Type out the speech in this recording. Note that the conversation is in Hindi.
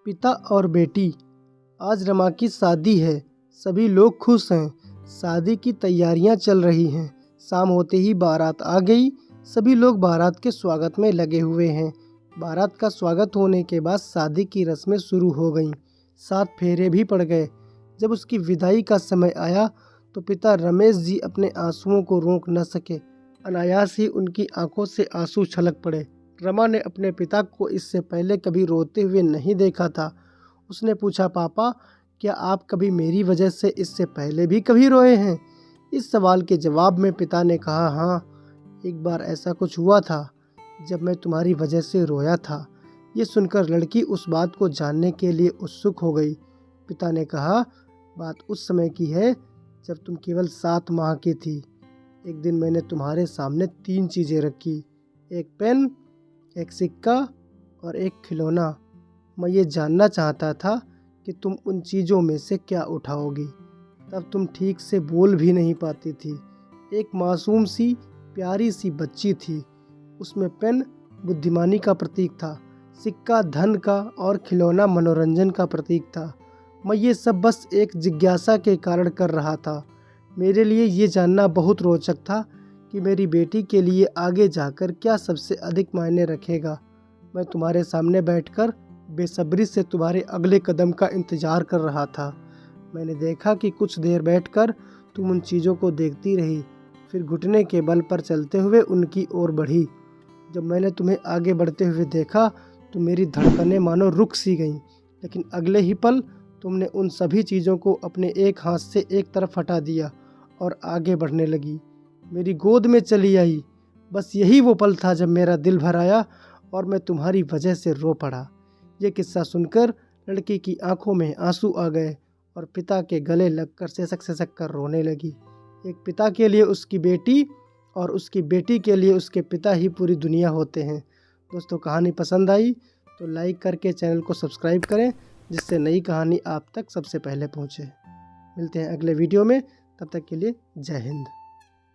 पिता और बेटी। आज रमा की शादी है। सभी लोग खुश हैं। शादी की तैयारियां चल रही हैं। शाम होते ही बारात आ गई। सभी लोग बारात के स्वागत में लगे हुए हैं। बारात का स्वागत होने के बाद शादी की रस्में शुरू हो गईं। 7 फेरे भी पड़ गए। जब उसकी विदाई का समय आया तो पिता रमेश जी अपने आंसुओं को रोक न सके। अनायास ही उनकी आंखों से आंसू छलक पड़े। रमा ने अपने पिता को इससे पहले कभी रोते हुए नहीं देखा था। उसने पूछा, पापा, क्या आप कभी मेरी वजह से इससे पहले भी कभी रोए हैं? इस सवाल के जवाब में पिता ने कहा, हाँ, एक बार ऐसा कुछ हुआ था जब मैं तुम्हारी वजह से रोया था। ये सुनकर लड़की उस बात को जानने के लिए उत्सुक हो गई। पिता ने कहा, बात उस समय की है जब तुम केवल 7 माह की थी। एक दिन मैंने तुम्हारे सामने 3 चीज़ें रखी, एक पेन, एक सिक्का और एक खिलौना। मैं ये जानना चाहता था कि तुम उन चीज़ों में से क्या उठाओगी। तब तुम ठीक से बोल भी नहीं पाती थी। एक मासूम सी प्यारी सी बच्ची थी। उसमें पेन बुद्धिमानी का प्रतीक था, सिक्का धन का और खिलौना मनोरंजन का प्रतीक था। मैं ये सब बस एक जिज्ञासा के कारण कर रहा था। मेरे लिए ये जानना बहुत रोचक था कि मेरी बेटी के लिए आगे जाकर क्या सबसे अधिक मायने रखेगा। मैं तुम्हारे सामने बैठकर बेसब्री से तुम्हारे अगले कदम का इंतज़ार कर रहा था। मैंने देखा कि कुछ देर बैठकर तुम उन चीज़ों को देखती रही, फिर घुटने के बल पर चलते हुए उनकी ओर बढ़ी। जब मैंने तुम्हें आगे बढ़ते हुए देखा तो मेरी धड़कनें मानो रुक सी गईं, लेकिन अगले ही पल तुमने उन सभी चीज़ों को अपने एक हाथ से एक तरफ हटा दिया और आगे बढ़ने लगी। मेरी गोद में चली आई। बस यही वो पल था जब मेरा दिल भर आया और मैं तुम्हारी वजह से रो पड़ा। ये किस्सा सुनकर लड़की की आंखों में आंसू आ गए और पिता के गले लगकर सिसक कर रोने लगी। एक पिता के लिए उसकी बेटी और उसकी बेटी के लिए उसके पिता ही पूरी दुनिया होते हैं। दोस्तों, कहानी पसंद आई तो लाइक करके चैनल को सब्सक्राइब करें, जिससे नई कहानी आप तक सबसे पहले पहुँचे। मिलते हैं अगले वीडियो में, तब तक के लिए जय हिंद।